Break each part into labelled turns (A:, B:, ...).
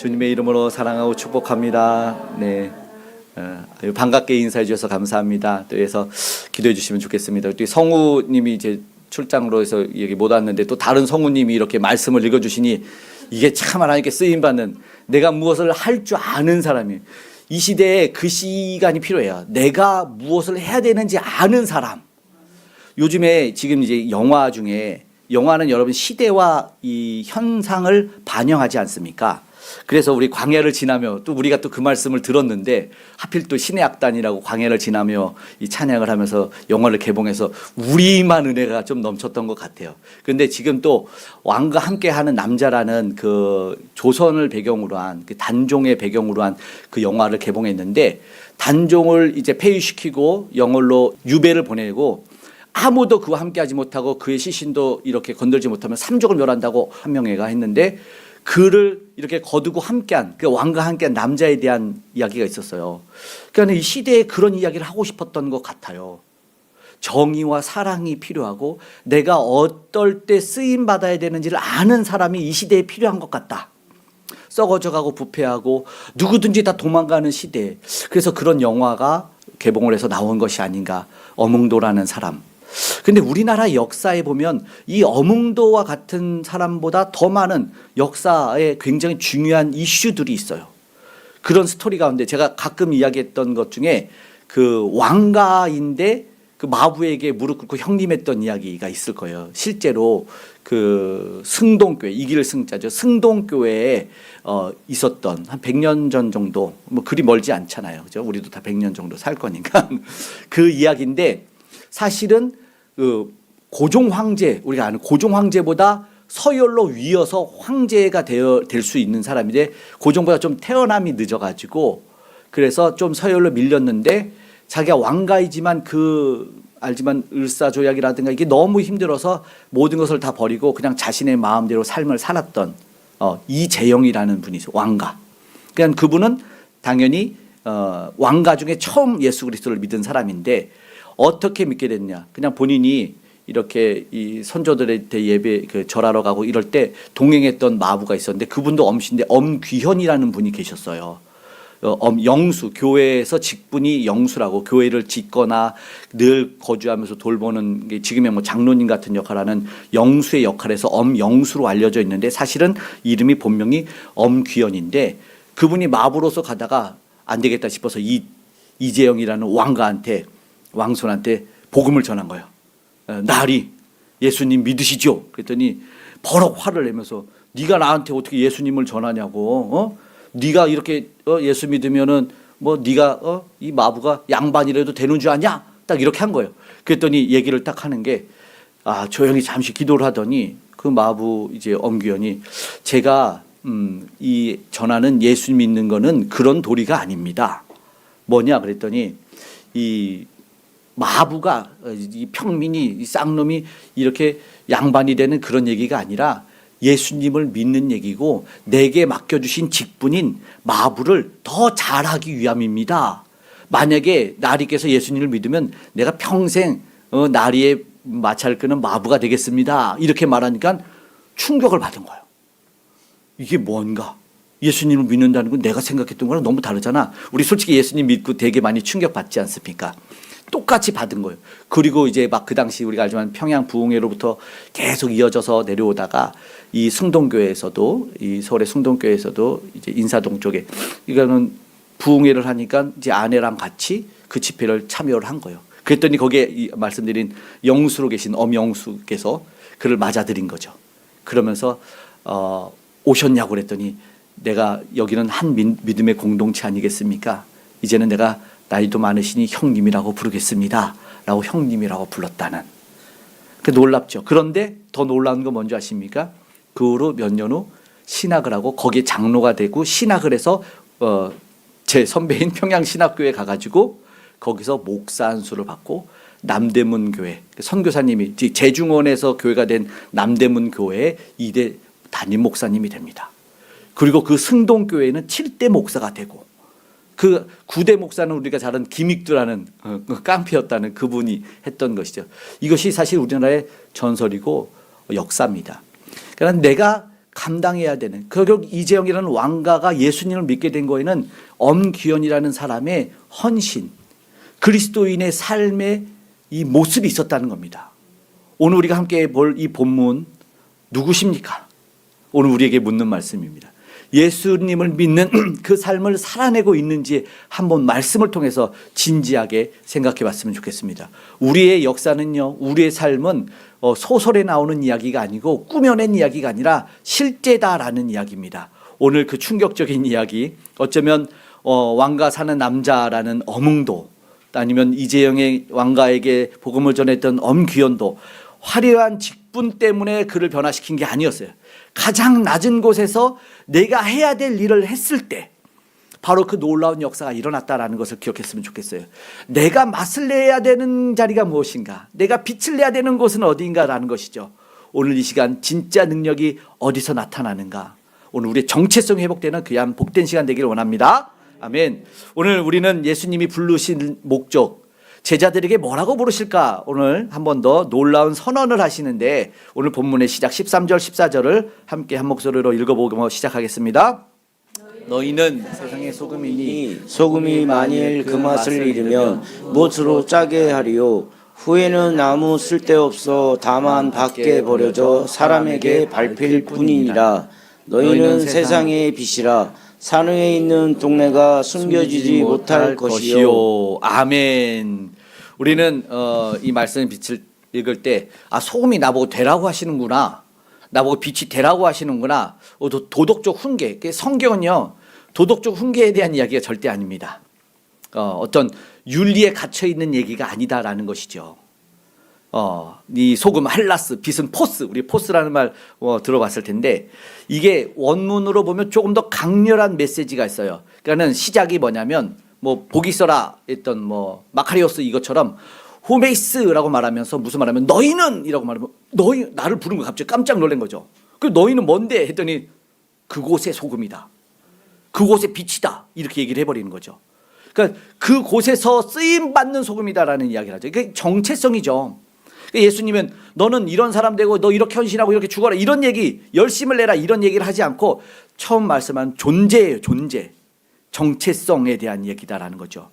A: 주님의 이름으로 사랑하고 축복합니다. 네, 반갑게 인사해 주셔서 감사합니다. 또 해서 기도해 주시면 좋겠습니다. 또 성우님이 이제 출장으로 해서 여기 못 왔는데 또 다른 성우님이 이렇게 말씀을 읽어주시니 이게 참 하나님께 쓰임 받는, 내가 무엇을 할 줄 아는 사람이 이 시대에 그 시간이 필요해요. 내가 무엇을 해야 되는지 아는 사람. 요즘에 지금 이제 영화 중에, 영화는 여러분 시대와 이 현상을 반영하지 않습니까? 그래서 우리 광야를 지나며, 또 우리가 또 그 말씀을 들었는데 하필 또 신의 악단이라고 광야를 지나며 이 찬양을 하면서 영화를 개봉해서 우리만 은혜가 좀 넘쳤던 것 같아요. 그런데 지금 또 왕과 함께하는 남자라는 그 조선을 배경으로 한 그 단종의 배경으로 한 그 영화를 개봉했는데, 단종을 이제 폐위시키고 영월로 유배를 보내고 아무도 그와 함께하지 못하고 그의 시신도 이렇게 건들지 못하면 삼족을 멸한다고 한 명회가 했는데, 그를 이렇게 거두고 함께한, 그 왕과 함께한 남자에 대한 이야기가 있었어요. 그러니까 이 시대에 그런 이야기를 하고 싶었던 것 같아요. 정의와 사랑이 필요하고 내가 어떨 때 쓰임 받아야 되는지를 아는 사람이 이 시대에 필요한 것 같다. 썩어져가고 부패하고 누구든지 다 도망가는 시대. 그래서 그런 영화가 개봉을 해서 나온 것이 아닌가. 어몽도라는 사람. 근데 우리나라 역사에 보면 이 어몽도와 같은 사람보다 더 많은 역사에 굉장히 중요한 이슈들이 있어요. 그런 스토리 가운데 제가 가끔 이야기했던 것 중에 그 왕가인데 그 마부에게 무릎 꿇고 형님했던 이야기가 있을 거예요. 실제로 그 승동교회, 이길 승자죠. 승동교회에 있었던 한 100년 전 정도, 뭐 그리 멀지 않잖아요. 그죠? 우리도 다 100년 정도 살 거니까. 그 이야기인데, 사실은 그 고종 황제, 우리가 아는 고종 황제보다 서열로 위어서 황제가 될 수 있는 사람인데, 고종보다 좀 태어남이 늦어가지고 그래서 좀 서열로 밀렸는데, 자기가 왕가이지만 알지만 을사조약이라든가 이게 너무 힘들어서 모든 것을 다 버리고 그냥 자신의 마음대로 삶을 살았던 이재영이라는 분이 있어요. 왕가. 그러니까 그분은 당연히 왕가 중에 처음 예수 그리스도를 믿은 사람인데, 어떻게 믿게 됐냐? 그냥 본인이 이렇게 이 선조들한테 예배 절하러 가고 이럴 때 동행했던 마부가 있었는데, 그분도 엄신데 엄귀현이라는 분이 계셨어요. 영수, 교회에서 직분이 영수라고, 교회를 짓거나 늘 거주하면서 돌보는 게 지금의 뭐 장로님 같은 역할을 하는 영수의 역할에서 엄영수로 알려져 있는데, 사실은 이름이 본명이 엄귀현인데, 그분이 마부로서 가다가 안 되겠다 싶어서 이재영이라는 왕손한테 복음을 전한 거예요. 나리 예수님 믿으시죠? 그랬더니 버럭 화를 내면서, 네가 나한테 어떻게 예수님을 전하냐고, 네가 이렇게 예수 믿으면은 뭐 네가 이 마부가 양반이라도 되는 줄 아냐? 딱 이렇게 한 거예요. 그랬더니 얘기를 딱 하는 게, 조용히 잠시 기도를 하더니 그 마부 이제 엄귀현이, 제가 이 전하는 예수 믿는 거는 그런 도리가 아닙니다. 뭐냐 그랬더니, 이 마부가, 이 평민이, 이 쌍놈이 이렇게 양반이 되는 그런 얘기가 아니라 예수님을 믿는 얘기고, 내게 맡겨주신 직분인 마부를 더 잘하기 위함입니다. 만약에 나리께서 예수님을 믿으면 내가 평생 나리의 마차를 끄는 마부가 되겠습니다. 이렇게 말하니까 충격을 받은 거예요. 이게 뭔가? 예수님을 믿는다는 건 내가 생각했던 거랑 너무 다르잖아. 우리 솔직히 예수님 믿고 되게 많이 충격받지 않습니까? 똑같이 받은 거예요. 그리고 이제 막 그 당시 우리가 알지만 평양 부흥회로부터 계속 이어져서 내려오다가 이 승동교회에서도, 이 서울의 승동교회에서도 이제 인사동 쪽에, 이거는 부흥회를 하니까 이제 아내랑 같이 그 집회를 참여를 한 거예요. 그랬더니 거기에 말씀드린 영수로 계신 엄영수께서 그를 맞아들인 거죠. 그러면서 오셨냐고 그랬더니, 내가 여기는 한 믿음의 공동체 아니겠습니까? 이제는 내가 나이도 많으시니 형님이라고 부르겠습니다. 라고 형님이라고 불렀다는. 그 놀랍죠. 그런데 더 놀라운 건 뭔지 아십니까? 그 후로 몇 년 후 신학을 하고 거기에 장로가 되고 신학을 해서 제 선배인 평양신학교에 가가지고 거기서 목사 안수를 받고 남대문 교회, 선교사님이 재중원에서 교회가 된 남대문 교회의 2대 담임 목사님이 됩니다. 그리고 그 승동교회는 7대 목사가 되고, 그 9대 목사는 우리가 잘 아는 김익두라는 깡패였다는 그분이 했던 것이죠. 이것이 사실 우리나라의 전설이고 역사입니다. 그러니까 내가 감당해야 되는, 결국 이재영이라는 왕가가 예수님을 믿게 된 거에는 엄기현이라는 사람의 헌신, 그리스도인의 삶의 이 모습이 있었다는 겁니다. 오늘 우리가 함께 볼 이 본문 누구십니까? 오늘 우리에게 묻는 말씀입니다. 예수님을 믿는 그 삶을 살아내고 있는지 한번 말씀을 통해서 진지하게 생각해 봤으면 좋겠습니다. 우리의 역사는요, 우리의 삶은 소설에 나오는 이야기가 아니고 꾸며낸 이야기가 아니라 실제다라는 이야기입니다. 오늘 그 충격적인 이야기, 어쩌면 왕가 사는 남자라는 어몽도, 아니면 이재영의 왕가에게 복음을 전했던 엄귀현도 화려한 직분 때문에 그를 변화시킨 게 아니었어요. 가장 낮은 곳에서 내가 해야 될 일을 했을 때 바로 그 놀라운 역사가 일어났다라는 것을 기억했으면 좋겠어요. 내가 맛을 내야 되는 자리가 무엇인가, 내가 빛을 내야 되는 곳은 어디인가라는 것이죠. 오늘 이 시간 진짜 능력이 어디서 나타나는가, 오늘 우리의 정체성이 회복되는 귀한 복된 시간 되기를 원합니다. 아멘. 오늘 우리는 예수님이 부르신 목적, 제자들에게 뭐라고 부르실까, 오늘 한 번 더 놀라운 선언을 하시는데, 오늘 본문의 시작 13절 14절을 함께 한 목소리로 읽어보고 시작하겠습니다. 너희는 세상의 소금이니
B: 소금이 만일 그 맛을 잃으면 무엇으로 짜게 하리요. 후에는 아무 쓸데없어 다만 밖에 버려져 사람에게 밟힐 뿐이니라. 너희는 세상의 빛이라. 산 위에 있는 동네가 숨겨지지 못할 것이요.
A: 아멘. 우리는 이 말씀 빛을 읽을 때 소금이 나보고 되라고 하시는구나, 나보고 빛이 되라고 하시는구나. 도덕적 훈계, 성경은요 도덕적 훈계에 대한 이야기가 절대 아닙니다. 어떤 윤리에 갇혀 있는 얘기가 아니다라는 것이죠. 이 소금 헬라스, 빛은 포스, 우리 포스라는 말 들어봤을 텐데, 이게 원문으로 보면 조금 더 강렬한 메시지가 있어요. 그러니까는 시작이 뭐냐면 복이 써라 했던 마카리오스 이것처럼 호메이스라고 말하면서 무슨 말하면 너희는 이라고 말하면, 너희 나를 부른 거 갑자기 깜짝 놀란 거죠. 그 너희는 뭔데 했더니 그곳의 소금이다, 그곳의 빛이다, 이렇게 얘기를 해버리는 거죠. 그러니까 그곳에서 쓰임 받는 소금이다라는 이야기를 하죠. 그게 정체성이죠. 예수님은 너는 이런 사람 되고 너 이렇게 헌신하고 이렇게 죽어라, 이런 얘기, 열심을 내라, 이런 얘기를 하지 않고 처음 말씀한 존재예요. 존재, 정체성에 대한 얘기다라는 거죠.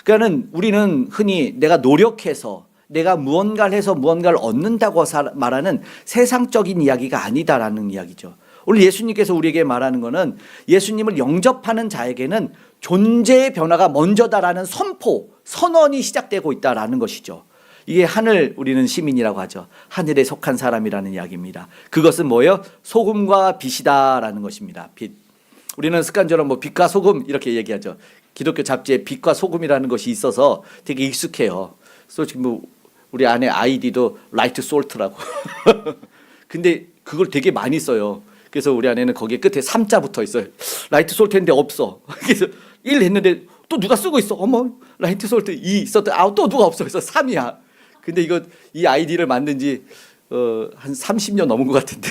A: 그러니까는 우리는 흔히 내가 노력해서 내가 무언가를 해서 무언가를 얻는다고 말하는 세상적인 이야기가 아니다라는 이야기죠. 오늘 예수님께서 우리에게 말하는 것은 예수님을 영접하는 자에게는 존재의 변화가 먼저다라는 선포, 선언이 시작되고 있다라는 것이죠. 이게 하늘, 우리는 시민이라고 하죠. 하늘에 속한 사람이라는 이야기입니다. 그것은 뭐예요? 소금과 빛이다라는 것입니다. 빛. 우리는 습관적으로 빛과 소금 이렇게 얘기하죠. 기독교 잡지에 빛과 소금이라는 것이 있어서 되게 익숙해요. 솔직히 우리 아내 아이디도 라이트 솔트라고. 근데 그걸 되게 많이 써요. 그래서 우리 아내는 거기에 끝에 3자 붙어 있어요. 라이트 솔트인데 없어. 그래서 1 했는데 또 누가 쓰고 있어. 어머, 라이트 솔트 2 썼더니 또 누가 없어. 그래서 3이야. 근데 이 아이디를 만든 지 한 30년 넘은 것 같은데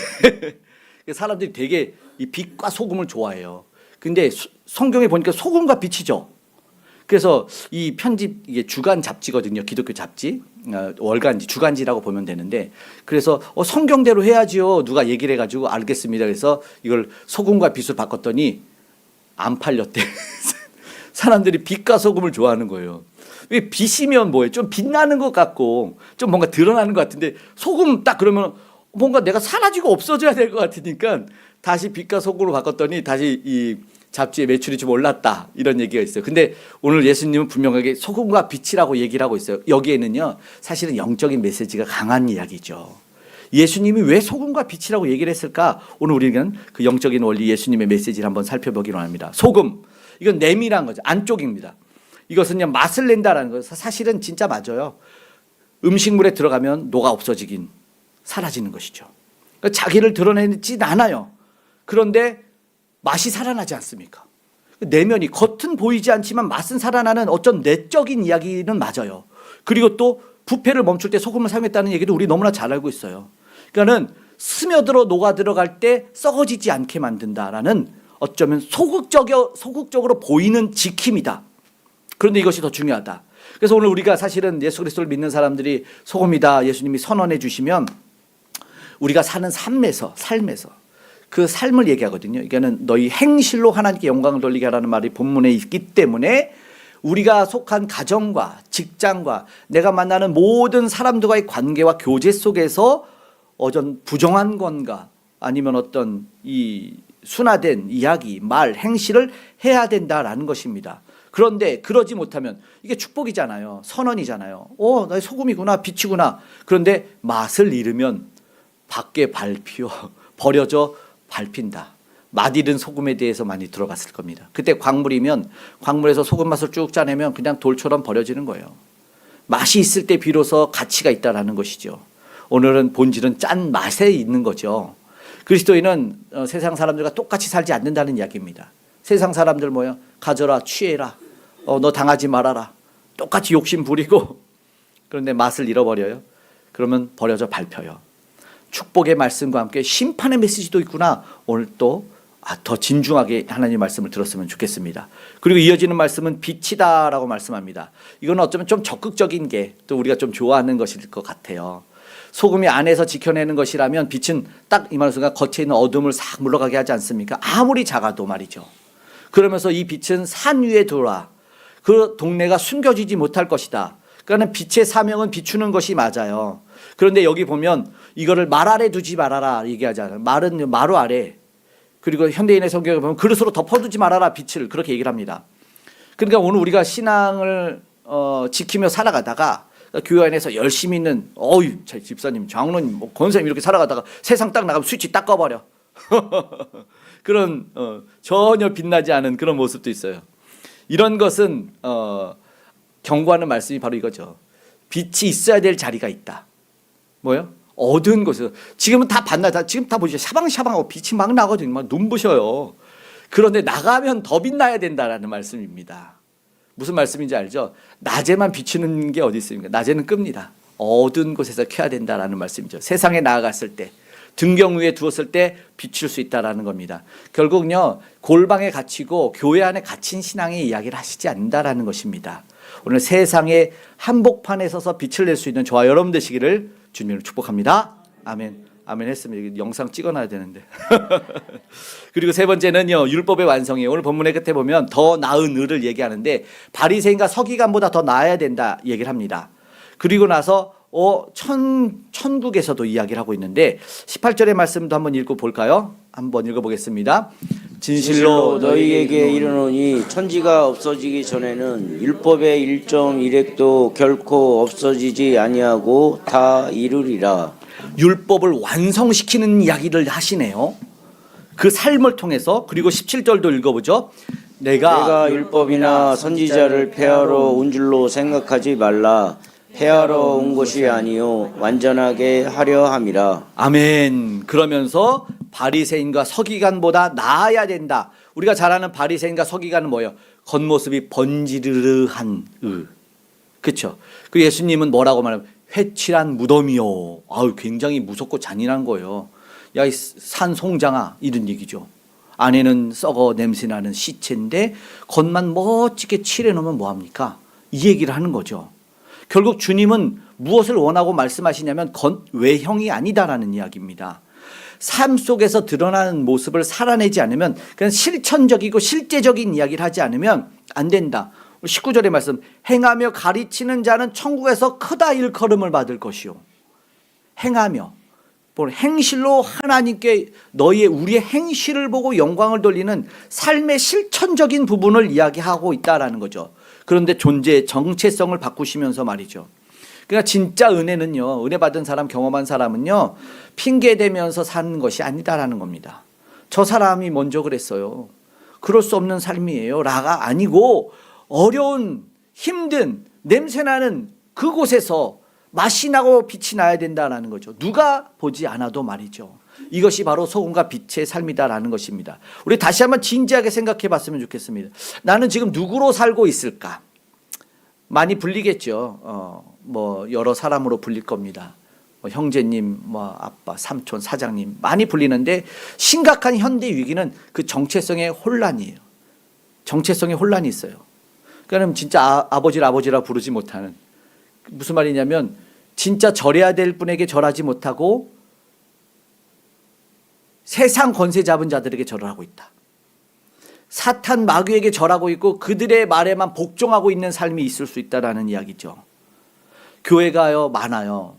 A: 사람들이 되게 이 빛과 소금을 좋아해요. 근데 성경에 보니까 소금과 빛이죠. 그래서 이 편집, 이게 주간 잡지거든요. 기독교 잡지, 월간지, 주간지라고 보면 되는데, 그래서 성경대로 해야지요, 누가 얘기를 해가지고 알겠습니다. 그래서 이걸 소금과 빛을 바꿨더니 안 팔렸대. 사람들이 빛과 소금을 좋아하는 거예요. 왜 빛이면 뭐예요? 좀 빛나는 것 같고 좀 뭔가 드러나는 것 같은데, 소금 딱 그러면 뭔가 내가 사라지고 없어져야 될 것 같으니까 다시 빛과 소금으로 바꿨더니 다시 이 잡지의 매출이 좀 올랐다, 이런 얘기가 있어요. 근데 오늘 예수님은 분명하게 소금과 빛이라고 얘기를 하고 있어요. 여기에는요 사실은 영적인 메시지가 강한 이야기죠. 예수님이 왜 소금과 빛이라고 얘기를 했을까? 오늘 우리는 그 영적인 원리, 예수님의 메시지를 한번 살펴보기로 합니다. 소금, 이건 내밀한 거죠. 안쪽입니다. 이것은 그냥 맛을 낸다라는 거예요. 사실은 진짜 맞아요. 음식물에 들어가면 녹아 없어지긴, 사라지는 것이죠. 그러니까 자기를 드러내진 않아요. 그런데 맛이 살아나지 않습니까? 내면이, 겉은 보이지 않지만 맛은 살아나는 어떤 내적인 이야기는 맞아요. 그리고 또 부패를 멈출 때 소금을 사용했다는 얘기도 우리 너무나 잘 알고 있어요. 그러니까는 스며들어 녹아 들어갈 때 썩어지지 않게 만든다라는, 어쩌면 소극적으로 보이는 지킴이다. 그런데 이것이 더 중요하다. 그래서 오늘 우리가 사실은 예수 그리스도를 믿는 사람들이 소금이다 예수님이 선언해 주시면, 우리가 사는 삶에서 그 삶을 얘기하거든요. 이거는 너희 행실로 하나님께 영광을 돌리게 하라는 말이 본문에 있기 때문에 우리가 속한 가정과 직장과 내가 만나는 모든 사람들과의 관계와 교제 속에서 어떤 부정한 건가 아니면 어떤 이 순화된 이야기, 말, 행실을 해야 된다라는 것입니다. 그런데 그러지 못하면 이게 축복이잖아요. 선언이잖아요. 나의 소금이구나, 빛이구나. 그런데 맛을 잃으면 밖에 밟혀 버려져 밟힌다. 맛있는 소금에 대해서 많이 들어봤을 겁니다. 그때 광물이면 광물에서 소금 맛을 쭉 짜내면 그냥 돌처럼 버려지는 거예요. 맛이 있을 때 비로소 가치가 있다라는 것이죠. 오늘은 본질은 짠 맛에 있는 거죠. 그리스도인은 세상 사람들과 똑같이 살지 않는다는 이야기입니다. 세상 사람들 뭐예요? 가져라, 취해라, 너 당하지 말아라. 똑같이 욕심 부리고 그런데 맛을 잃어버려요. 그러면 버려져 밟혀요. 축복의 말씀과 함께 심판의 메시지도 있구나. 오늘 또 더 진중하게 하나님의 말씀을 들었으면 좋겠습니다. 그리고 이어지는 말씀은 빛이다라고 말씀합니다. 이건 어쩌면 좀 적극적인 게 또 우리가 좀 좋아하는 것일 것 같아요. 소금이 안에서 지켜내는 것이라면 빛은 딱 이 말 순간 겉에 있는 어둠을 싹 물러가게 하지 않습니까? 아무리 작아도 말이죠. 그러면서 이 빛은 산 위에 돌아 그 동네가 숨겨지지 못할 것이다. 그러니까 빛의 사명은 비추는 것이 맞아요. 그런데 여기 보면 이거를 말 아래 두지 말아라 얘기하잖아요. 말은 마루 아래. 그리고 현대인의 성경에 보면 그릇으로 덮어두지 말아라 빛을 그렇게 얘기를 합니다. 그러니까 오늘 우리가 신앙을 지키며 살아가다가 교회 안에서 열심히 있는 집사님, 장로님, 권사님 이렇게 살아가다가 세상 딱 나가면 스위치 딱 꺼버려. 그런 전혀 빛나지 않은 그런 모습도 있어요. 이런 것은 경고하는 말씀이 바로 이거죠. 빛이 있어야 될 자리가 있다. 뭐요? 어두운 곳에서 지금은 다 반나다. 지금 다 보시죠. 샤방샤방하고 빛이 막 나거든요. 막 눈부셔요. 그런데 나가면 더 빛나야 된다라는 말씀입니다. 무슨 말씀인지 알죠? 낮에만 비추는 게 어디 있습니까? 낮에는 끕니다. 어두운 곳에서 켜야 된다라는 말씀이죠. 세상에 나아갔을 때 등경 위에 두었을 때 비출 수 있다라는 겁니다. 결국은요 골방에 갇히고 교회 안에 갇힌 신앙의 이야기를 하시지 않는다라는 것입니다. 오늘 세상의 한복판에 서서 빛을 낼 수 있는 저와 여러분 되시기를 주님을 축복합니다. 아멘. 아멘 했습니다. 영상 찍어놔야 되는데. 그리고 세 번째는요 율법의 완성이에요. 오늘 본문의 끝에 보면 더 나은 의를 얘기하는데 바리새인과 서기관보다 더 나아야 된다 얘기를 합니다. 그리고 나서 천국에서도 이야기를 하고 있는데 18절의 말씀도 한번 읽고 볼까요? 한번 읽어보겠습니다.
B: 진실로 너희에게 이르노니 천지가 없어지기 전에는 율법의 일점 일획도 결코 없어지지 아니하고 다 이루리라.
A: 율법을 완성시키는 이야기를 하시네요. 그 삶을 통해서. 그리고 17절도 읽어보죠. 내가
B: 율법이나 선지자를 폐하러 온 줄로 생각하지 말라. 폐하러 온 것이 아니요 완전하게 하려 함이라.
A: 아멘. 그러면서 바리새인과 서기관보다 나아야 된다. 우리가 잘 아는 바리새인과 서기관은 뭐예요? 겉모습이 번지르르한 그렇죠? 그 예수님은 뭐라고 말하면 회칠한 무덤이요. 굉장히 무섭고 잔인한 거예요. 야, 이 산 송장아 이런 얘기죠. 안에는 썩어 냄새나는 시체인데 겉만 멋지게 칠해놓으면 뭐합니까? 이 얘기를 하는 거죠. 결국 주님은 무엇을 원하고 말씀하시냐면 외형이 아니다라는 이야기입니다. 삶 속에서 드러나는 모습을 살아내지 않으면 그냥 실천적이고 실제적인 이야기를 하지 않으면 안 된다. 19절의 말씀 행하며 가르치는 자는 천국에서 크다 일컬음을 받을 것이요. 행하며 행실로 하나님께 우리의 행실을 보고 영광을 돌리는 삶의 실천적인 부분을 이야기하고 있다라는 거죠. 그런데 존재의 정체성을 바꾸시면서 말이죠. 그러니까 진짜 은혜는요, 은혜 받은 사람, 경험한 사람은요, 핑계대면서 사는 것이 아니다라는 겁니다. 저 사람이 먼저 그랬어요. 그럴 수 없는 삶이에요. 라가 아니고 어려운, 힘든, 냄새나는 그곳에서 맛이 나고 빛이 나야 된다라는 거죠. 누가 보지 않아도 말이죠. 이것이 바로 소금과 빛의 삶이다라는 것입니다. 우리 다시 한번 진지하게 생각해 봤으면 좋겠습니다. 나는 지금 누구로 살고 있을까? 많이 불리겠죠. 여러 사람으로 불릴 겁니다. 형제님, 아빠, 삼촌, 사장님 많이 불리는데 심각한 현대 위기는 그 정체성의 혼란이에요. 정체성의 혼란이 있어요. 그러니까 진짜 아버지를 아버지라 부르지 못하는, 무슨 말이냐면 진짜 절해야 될 분에게 절하지 못하고 세상 권세 잡은 자들에게 절을 하고 있다. 사탄 마귀에게 절하고 있고 그들의 말에만 복종하고 있는 삶이 있을 수 있다라는 이야기죠. 교회가요 많아요.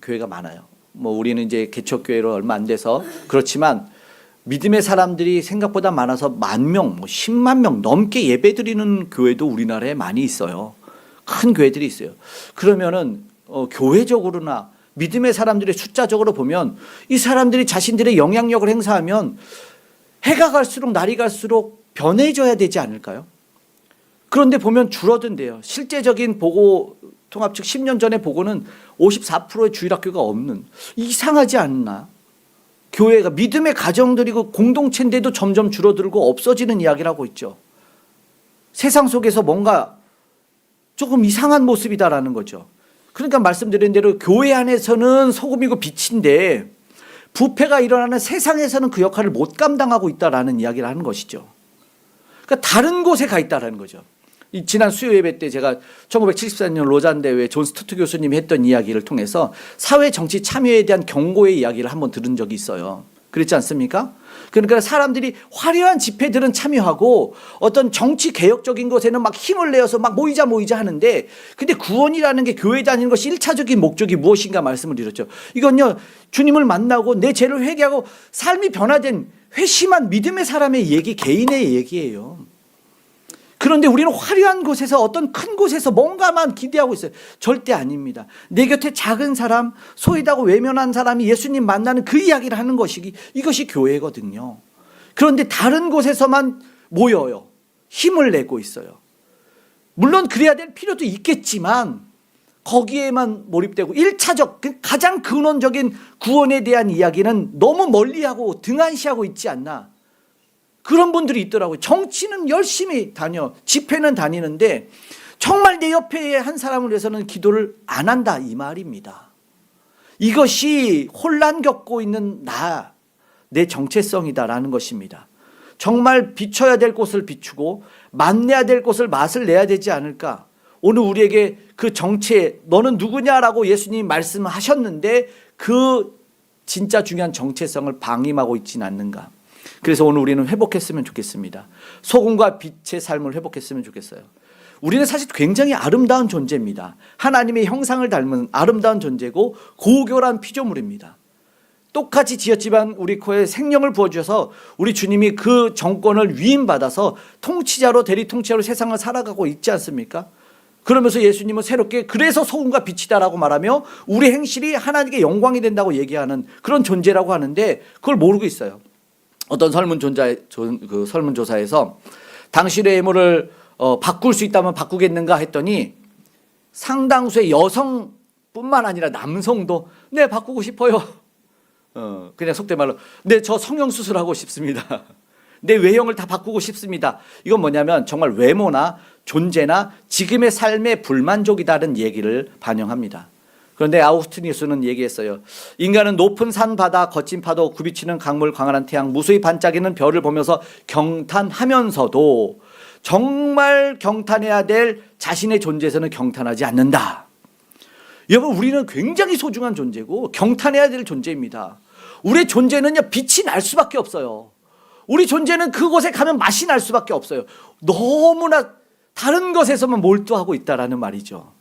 A: 교회가 많아요. 뭐 우리는 이제 개척교회로 얼마 안 돼서 그렇지만 믿음의 사람들이 생각보다 많아서 10,000명, 10만 명 넘게 예배드리는 교회도 우리나라에 많이 있어요. 큰 교회들이 있어요. 그러면은 교회적으로나 믿음의 사람들의 숫자적으로 보면 이 사람들이 자신들의 영향력을 행사하면 해가 갈수록 날이 갈수록 변해져야 되지 않을까요? 그런데 보면 줄어든대요. 실제적인 보고 통합 측 10년 전에 보고는 54%의 주일학교가 없는, 이상하지 않나? 교회가 믿음의 가정들이고 공동체인데도 점점 줄어들고 없어지는 이야기를 하고 있죠. 세상 속에서 뭔가 조금 이상한 모습이다라는 거죠. 그러니까 말씀드린 대로 교회 안에서는 소금이고 빛인데 부패가 일어나는 세상에서는 그 역할을 못 감당하고 있다라는 이야기를 하는 것이죠. 그러니까 다른 곳에 가 있다라는 거죠. 지난 수요 예배 때 제가 1974년 로잔 대회 존 스투트 교수님이 했던 이야기를 통해서 사회 정치 참여에 대한 경고의 이야기를 한번 들은 적이 있어요. 그렇지 않습니까? 그러니까 사람들이 화려한 집회들은 참여하고 어떤 정치 개혁적인 것에는 막 힘을 내어서 막 모이자 하는데, 근데 구원이라는 게 교회 다니는 것이 1차적인 목적이 무엇인가 말씀을 드렸죠. 이건요, 주님을 만나고 내 죄를 회개하고 삶이 변화된 회심한 믿음의 사람의 얘기, 개인의 얘기예요. 그런데 우리는 화려한 곳에서 어떤 큰 곳에서 뭔가만 기대하고 있어요. 절대 아닙니다. 내 곁에 작은 사람, 소외하고 외면한 사람이 예수님 만나는 그 이야기를 하는 것이, 이것이 교회거든요. 그런데 다른 곳에서만 모여요. 힘을 내고 있어요. 물론 그래야 될 필요도 있겠지만 거기에만 몰입되고 1차적 가장 근원적인 구원에 대한 이야기는 너무 멀리하고 등한시하고 있지 않나. 그런 분들이 있더라고요. 정치는 열심히 다녀, 집회는 다니는데 정말 내 옆에 한 사람을 위해서는 기도를 안 한다, 이 말입니다. 이것이 혼란 겪고 있는 내 정체성이다라는 것입니다. 정말 비춰야 될 곳을 비추고 맛내야 될 곳을 맛을 내야 되지 않을까. 오늘 우리에게 그 정체, 너는 누구냐라고 예수님이 말씀하셨는데 그 진짜 중요한 정체성을 방임하고 있지는 않는가. 그래서 오늘 우리는 회복했으면 좋겠습니다. 소금과 빛의 삶을 회복했으면 좋겠어요. 우리는 사실 굉장히 아름다운 존재입니다. 하나님의 형상을 닮은 아름다운 존재고 고결한 피조물입니다. 똑같이 지었지만 우리 코에 생명을 부어주셔서 우리 주님이 그 정권을 위임받아서 통치자로, 대리 통치자로 세상을 살아가고 있지 않습니까? 그러면서 예수님은 새롭게 그래서 소금과 빛이다라고 말하며 우리 행실이 하나님께 영광이 된다고 얘기하는 그런 존재라고 하는데 그걸 모르고 있어요. 어떤 설문조사에서 당신의 외모를 바꿀 수 있다면 바꾸겠는가 했더니 상당수의 여성뿐만 아니라 남성도 네, 바꾸고 싶어요. 그냥 속된 말로 네, 저 성형수술하고 싶습니다. 내 외형을 다 바꾸고 싶습니다. 이건 뭐냐면 정말 외모나 존재나 지금의 삶의 불만족이다는 얘기를 반영합니다. 그런데 아우스티니우스는 얘기했어요. 인간은 높은 산, 바다, 거친 파도, 굽이치는 강물, 광활한 태양, 무수히 반짝이는 별을 보면서 경탄하면서도 정말 경탄해야 될 자신의 존재에서는 경탄하지 않는다. 여러분, 우리는 굉장히 소중한 존재고 경탄해야 될 존재입니다. 우리의 존재는요, 빛이 날 수밖에 없어요. 우리 존재는 그곳에 가면 맛이 날 수밖에 없어요. 너무나 다른 것에서만 몰두하고 있다라는 말이죠.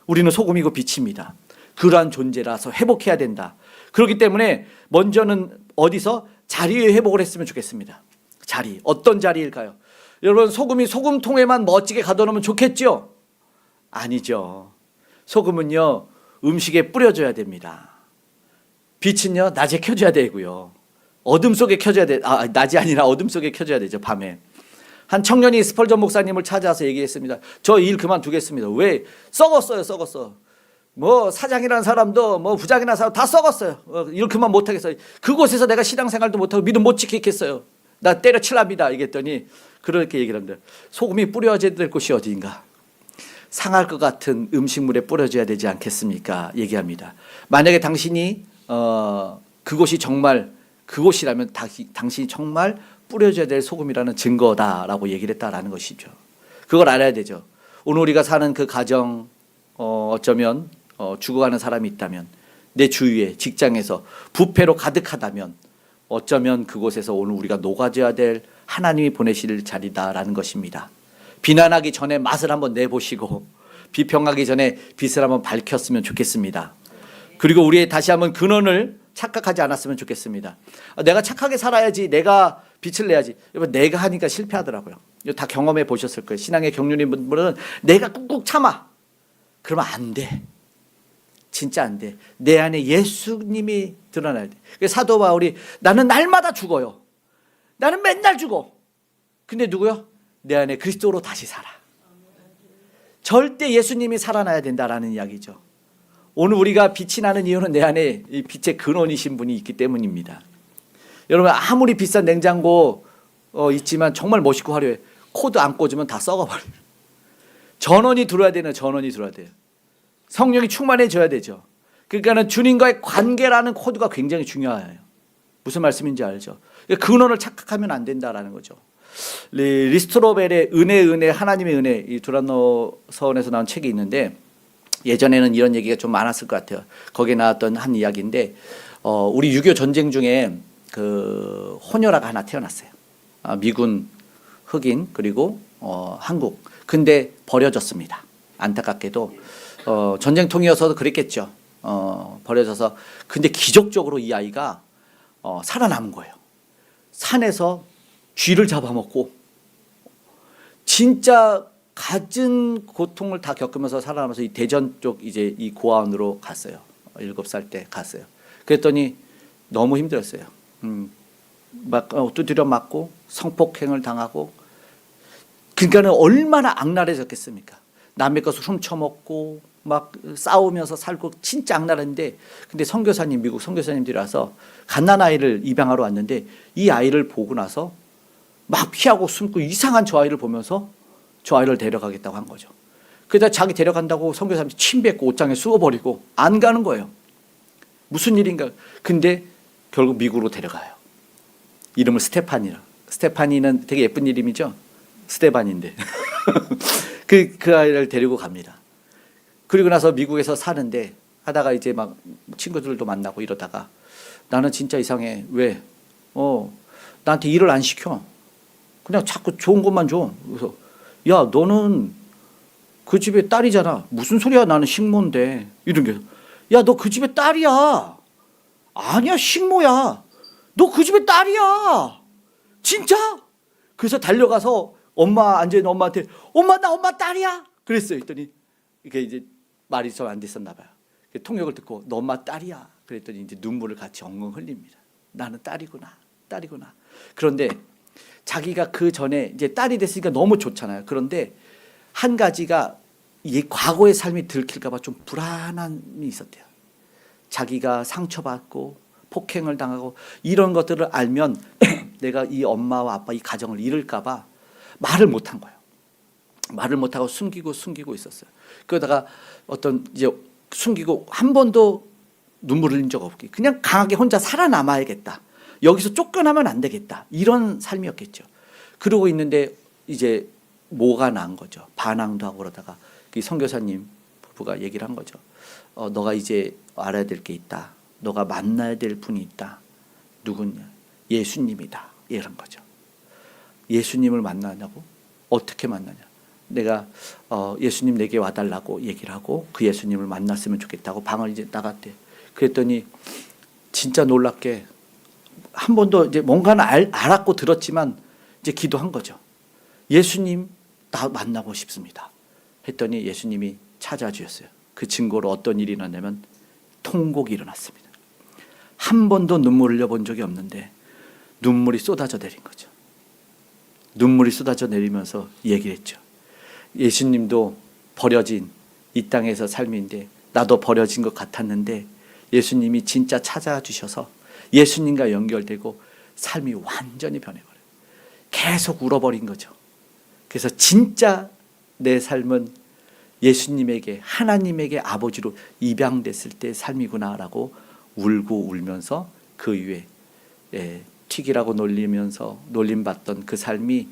A: 우리는 소금이고 빛입니다. 그러한 존재라서 회복해야 된다. 그렇기 때문에 먼저는 어디서? 자리의 회복을 했으면 좋겠습니다. 자리. 어떤 자리일까요? 여러분, 소금이 소금통에만 멋지게 가둬놓으면 좋겠죠? 아니죠. 소금은요, 음식에 뿌려줘야 됩니다. 빛은요, 낮에 켜줘야 되고요. 어둠 속에 켜줘야 돼. 낮이 아니라 어둠 속에 켜줘야 되죠, 밤에. 한 청년이 스펄전 목사님을 찾아서 얘기했습니다. 저 일 그만두겠습니다. 왜? 썩었어. 뭐 사장이라는 사람도 뭐 부장이라는 사람 다 썩었어요. 일 그만 못하겠어요. 그곳에서 내가 신앙생활도 못하고 믿음 못 지키겠어요. 나 때려칠랍니다. 이랬더니 그렇게 얘기를 합니다. 소금이 뿌려져야 될 곳이 어디인가? 상할 것 같은 음식물에 뿌려져야 되지 않겠습니까? 얘기합니다. 만약에 당신이 그곳이 정말 그곳이라면 당신이 정말 뿌려져야 될 소금이라는 증거다라고 얘기를 했다라는 것이죠. 그걸 알아야 되죠. 오늘 우리가 사는 그 가정, 어쩌면 죽어가는 사람이 있다면, 내 주위에 직장에서 부패로 가득하다면 어쩌면 그곳에서 오늘 우리가 녹아져야 될 하나님이 보내실 자리다라는 것입니다. 비난하기 전에 맛을 한번 내보시고 비평하기 전에 빛을 한번 밝혔으면 좋겠습니다. 그리고 우리의 다시 한번 근원을 착각하지 않았으면 좋겠습니다. 내가 착하게 살아야지, 내가 빛을 내야지. 여러분, 내가 하니까 실패하더라고요. 이거 다 경험해 보셨을 거예요. 신앙의 경륜인 분들은 내가 꾹꾹 참아. 그러면 안 돼. 진짜 안 돼. 내 안에 예수님이 드러나야 돼. 그래서 사도 바울이 나는 날마다 죽어요. 나는 맨날 죽어. 근데 누구요? 내 안에 그리스도로 다시 살아. 절대 예수님이 살아나야 된다라는 이야기죠. 오늘 우리가 빛이 나는 이유는 내 안에 이 빛의 근원이신 분이 있기 때문입니다. 여러분, 아무리 비싼 냉장고 있지만 정말 멋있고 화려해. 코드 안 꽂으면 다 썩어버려요. 전원이 들어야 되는, 전원이 들어야 돼요. 성령이 충만해져야 되죠. 그러니까는 주님과의 관계라는 코드가 굉장히 중요해요. 무슨 말씀인지 알죠? 근원을 착각하면 안 된다라는 거죠. 리스트로벨의 은혜 하나님의 은혜, 이 두란노 서원에서 나온 책이 있는데, 예전에는 이런 얘기가 좀 많았을 것 같아요. 거기에 나왔던 한 이야기인데, 우리 6.25 전쟁 중에 그 호녀라가 하나 태어났어요. 미군 흑인 그리고 한국. 근데 버려졌습니다. 안타깝게도 전쟁통이어서도 그랬겠죠. 버려져서. 근데 기적적으로 이 아이가 살아남은 거예요. 산에서 쥐를 잡아먹고 진짜 갖은 고통을 다 겪으면서 살아남아서 이 대전 쪽 이제 이 고아원으로 갔어요. 7살 때 갔어요. 그랬더니 너무 힘들었어요. 막 두드려 맞고 성폭행을 당하고. 그러니까는 얼마나 악랄해졌겠습니까? 남의 것을 훔쳐먹고 막 싸우면서 살고 진짜 악랄한데, 근데 선교사님, 미국 선교사님들이 와서 갓난아이를 입양하러 왔는데 이 아이를 보고 나서 막 피하고 숨고 이상한 저 아이를 보면서 저 아이를 데려가겠다고 한 거죠. 그러다 자기 데려간다고 선교사님이 침 뱉고 옷장에 쑤어버리고 안 가는 거예요. 무슨 일인가. 근데 결국 미국으로 데려가요. 이름을 스테파니라. 스테파니는 되게 예쁜 이름이죠. 스테반인데 그 아이를 데리고 갑니다. 그리고 나서 미국에서 사는데 하다가 이제 막 친구들도 만나고 이러다가 나는 진짜 이상해. 왜? 나한테 일을 안 시켜. 그냥 자꾸 좋은 것만 줘. 그래서 야, 너는 그 집의 딸이잖아. 무슨 소리야? 나는 식모인데. 이런 게. 야, 너 그 집의 딸이야. 아니야, 식모야. 너 그 집의 딸이야. 진짜? 그래서 달려가서 엄마 앉아있는 엄마한테 엄마, 나 엄마 딸이야. 그랬어요. 했더니 이게 이제 말이 좀 안 됐었나 봐요. 통역을 듣고 너 엄마 딸이야. 그랬더니 이제 눈물을 같이 엉엉 흘립니다. 나는 딸이구나. 딸이구나. 그런데 자기가 그 전에 이제 딸이 됐으니까 너무 좋잖아요. 그런데 한 가지가 이 과거의 삶이 들킬까봐 좀 불안함이 있었대요. 자기가 상처받고 폭행을 당하고 이런 것들을 알면 내가 이 엄마와 아빠 이 가정을 잃을까봐 말을 못한 거예요. 말을 못하고 숨기고 있었어요. 그러다가 어떤 이제 숨기고 한 번도 눈물 흘린 적 없기. 그냥 강하게 혼자 살아남아야겠다. 여기서 쫓겨나면 안 되겠다. 이런 삶이었겠죠. 그러고 있는데 이제 뭐가 난 거죠. 반항도 하고 그러다가 그 선교사님 부부가 얘기를 한 거죠. 너가 이제 알아야 될 게 있다. 너가 만나야 될 분이 있다. 누구냐? 예수님이다. 이런 거죠. 예수님을 만나냐고? 어떻게 만나냐? 내가 예수님 내게 와달라고 얘기를 하고 그 예수님을 만났으면 좋겠다고 방을 이제 나갔대. 그랬더니 진짜 놀랍게 한 번도 이제 뭔가는 알았고 들었지만 이제 기도한 거죠. 예수님 나 만나고 싶습니다. 했더니 예수님이 찾아주셨어요. 그 증거로 어떤 일이 일어나냐면 통곡이 일어났습니다. 한 번도 눈물을 흘려본 적이 없는데 눈물이 쏟아져 내린 거죠. 눈물이 쏟아져 내리면서 얘기를 했죠. 예수님도 버려진 이 땅에서 삶인데 나도 버려진 것 같았는데 예수님이 진짜 찾아주셔서 예수님과 연결되고 삶이 완전히 변해버려요. 계속 울어버린 거죠. 그래서 진짜 내 삶은 예수님에게 하나님에게 아버지로 입양됐을 때 삶이구나라고 울고 울면서 그 이후에 튀기라고 놀리면서 놀림받던 그 삶이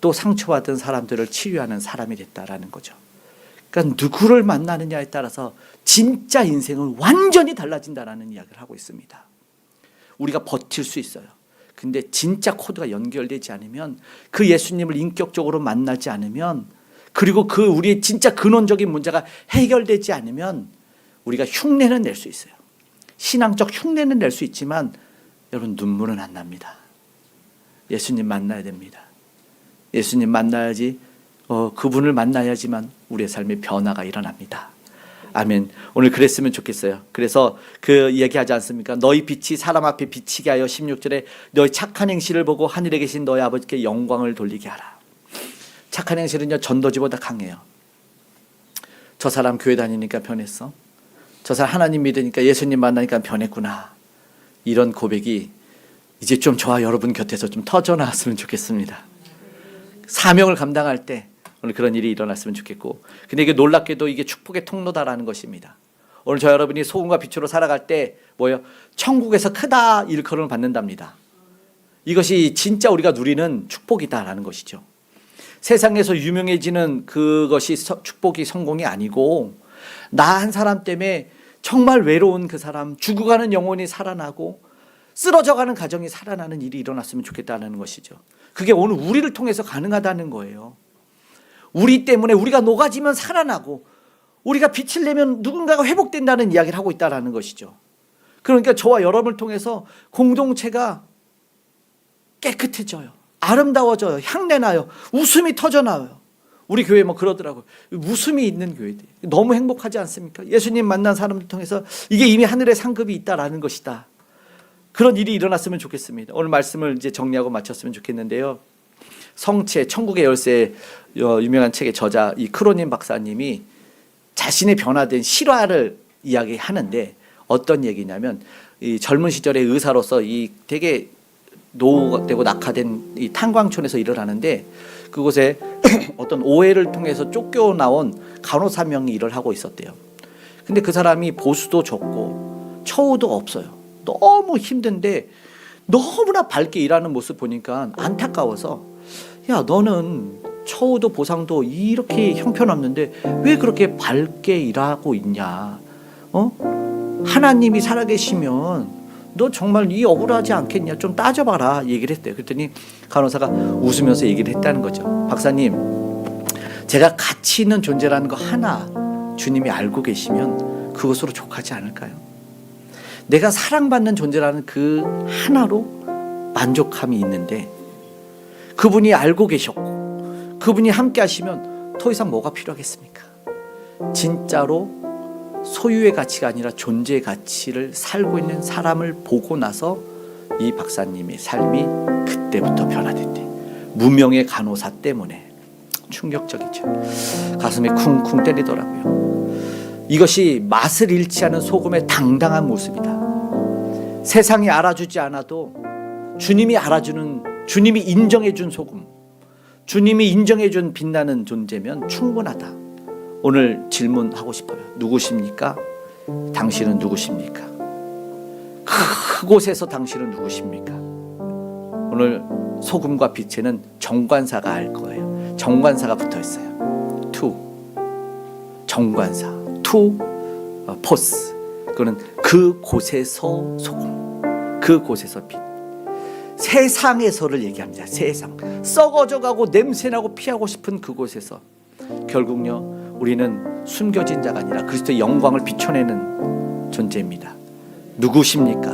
A: 또 상처받은 사람들을 치유하는 사람이 됐다라는 거죠. 그러니까 누구를 만나느냐에 따라서 진짜 인생은 완전히 달라진다라는 이야기를 하고 있습니다. 우리가 버틸 수 있어요. 근데 진짜 코드가 연결되지 않으면, 그 예수님을 인격적으로 만나지 않으면, 그리고 그 우리의 진짜 근원적인 문제가 해결되지 않으면 우리가 흉내는 낼 수 있어요. 신앙적 흉내는 낼 수 있지만 여러분, 눈물은 안 납니다. 예수님 만나야 됩니다. 예수님 만나야지, 그분을 만나야지만 우리의 삶의 변화가 일어납니다. 아멘. 오늘 그랬으면 좋겠어요. 그래서 그 얘기하지 않습니까? 너희 빛이 사람 앞에 비치게 하여 16절에 너희 착한 행실을 보고 하늘에 계신 너희 아버지께 영광을 돌리게 하라. 착한 행실은요, 전도지보다 강해요. 저 사람 교회 다니니까 변했어. 저 사람 하나님 믿으니까, 예수님 만나니까 변했구나. 이런 고백이 이제 좀 저와 여러분 곁에서 좀 터져나왔으면 좋겠습니다. 사명을 감당할 때 오늘 그런 일이 일어났으면 좋겠고, 근데 이게 놀랍게도 이게 축복의 통로다라는 것입니다. 오늘 저 여러분이 소금과 빛으로 살아갈 때 뭐예요? 천국에서 크다 일컬음을 받는답니다. 이것이 진짜 우리가 누리는 축복이다라는 것이죠. 세상에서 유명해지는 그것이 축복이 성공이 아니고, 나 한 사람 때문에 정말 외로운 그 사람, 죽어가는 영혼이 살아나고 쓰러져가는 가정이 살아나는 일이 일어났으면 좋겠다는 것이죠. 그게 오늘 우리를 통해서 가능하다는 거예요. 우리 때문에 우리가 녹아지면 살아나고, 우리가 빛을 내면 누군가가 회복된다는 이야기를 하고 있다는 것이죠. 그러니까 저와 여러분을 통해서 공동체가 깨끗해져요. 아름다워져요. 향내나요. 웃음이 터져나와요. 우리 교회 뭐 그러더라고요. 웃음이 있는 교회들. 너무 행복하지 않습니까? 예수님 만난 사람들 통해서 이게 이미 하늘의 상급이 있다라는 것이다. 그런 일이 일어났으면 좋겠습니다. 오늘 말씀을 이제 정리하고 마쳤으면 좋겠는데요. 성체, 천국의 열쇠, 유명한 책의 저자 이 크로닌 박사님이 자신의 변화된 실화를 이야기하는데, 어떤 얘기냐면, 이 젊은 시절에 의사로서 이 되게 노후되고 낙하된 이 탄광촌에서 일을 하는데, 그곳에 어떤 오해를 통해서 쫓겨나온 간호사 명이 일을 하고 있었대요. 근데 그 사람이 보수도 적고 처우도 없어요. 너무 힘든데 너무나 밝게 일하는 모습 보니까 안타까워서, 야, 너는 처우도 보상도 이렇게 형편없는데 왜 그렇게 밝게 일하고 있냐? 하나님이 살아계시면 너 정말 이 억울하지 않겠냐? 좀 따져봐라 얘기를 했대요. 그랬더니 간호사가 웃으면서 얘기를 했다는 거죠. 박사님, 제가 가치 있는 존재라는 거 하나 주님이 알고 계시면 그것으로 족하지 않을까요? 내가 사랑받는 존재라는 그 하나로 만족함이 있는데, 그분이 알고 계셨고 그분이 함께 하시면 더 이상 뭐가 필요하겠습니까? 진짜로 소유의 가치가 아니라 존재의 가치를 살고 있는 사람을 보고 나서 이 박사님의 삶이 그때부터 변화됐대. 무명의 간호사 때문에. 충격적이죠. 가슴에 쿵쿵 때리더라고요. 이것이 맛을 잃지 않은 소금의 당당한 모습이다. 세상이 알아주지 않아도 주님이 알아주는, 주님이 인정해준 소금, 주님이 인정해준 빛나는 존재면 충분하다. 오늘 질문하고 싶어요. 누구십니까? 당신은 누구십니까? 그곳에서 당신은 누구십니까? 오늘 소금과 빛에는 정관사가 알 거예요. 정관사가 붙어 있어요. 투, 정관사. 투, 포스. 그거는 그곳에서 소금, 그곳에서 빛. 세상에서를 얘기합니다. 세상. 썩어져가고 냄새나고 피하고 싶은 그곳에서 결국요, 우리는 숨겨진 자가 아니라 그리스도의 영광을 비춰내는 존재입니다. 누구십니까?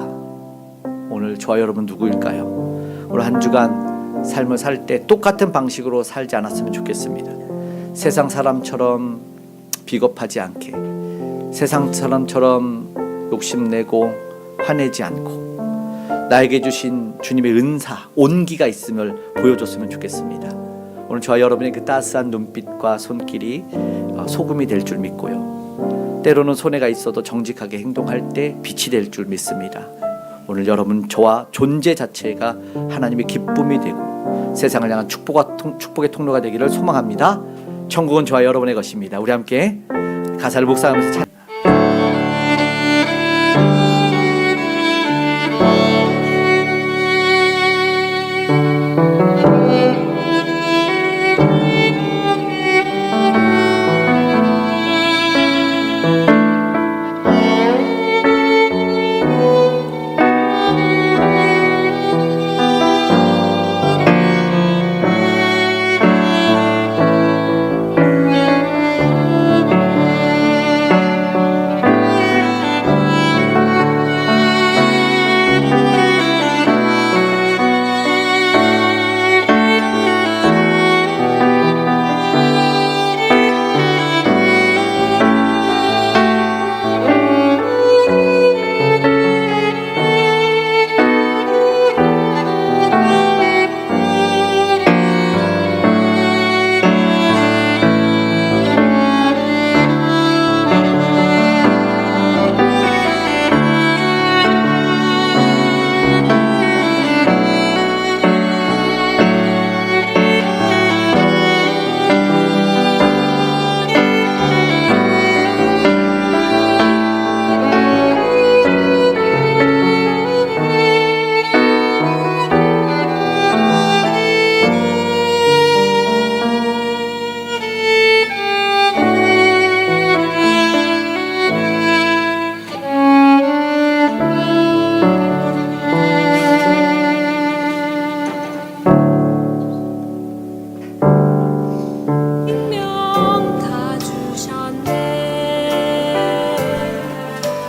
A: 오늘 저와 여러분 누구일까요? 오늘 한 주간 삶을 살 때 똑같은 방식으로 살지 않았으면 좋겠습니다. 세상 사람처럼 비겁하지 않게, 세상 사람처럼 욕심내고 화내지 않고, 나에게 주신 주님의 은사, 온기가 있음을 보여줬으면 좋겠습니다. 오늘 저와 여러분의 그 따스한 눈빛과 손길이 소금이 될 줄 믿고요, 때로는 손해가 있어도 정직하게 행동할 때 빛이 될 줄 믿습니다. 오늘 여러분 저와 존재 자체가 하나님의 기쁨이 되고 세상을 향한 축복의 통로가 되기를 소망합니다. 천국은 저와 여러분의 것입니다. 우리 함께 가사를 묵상하면서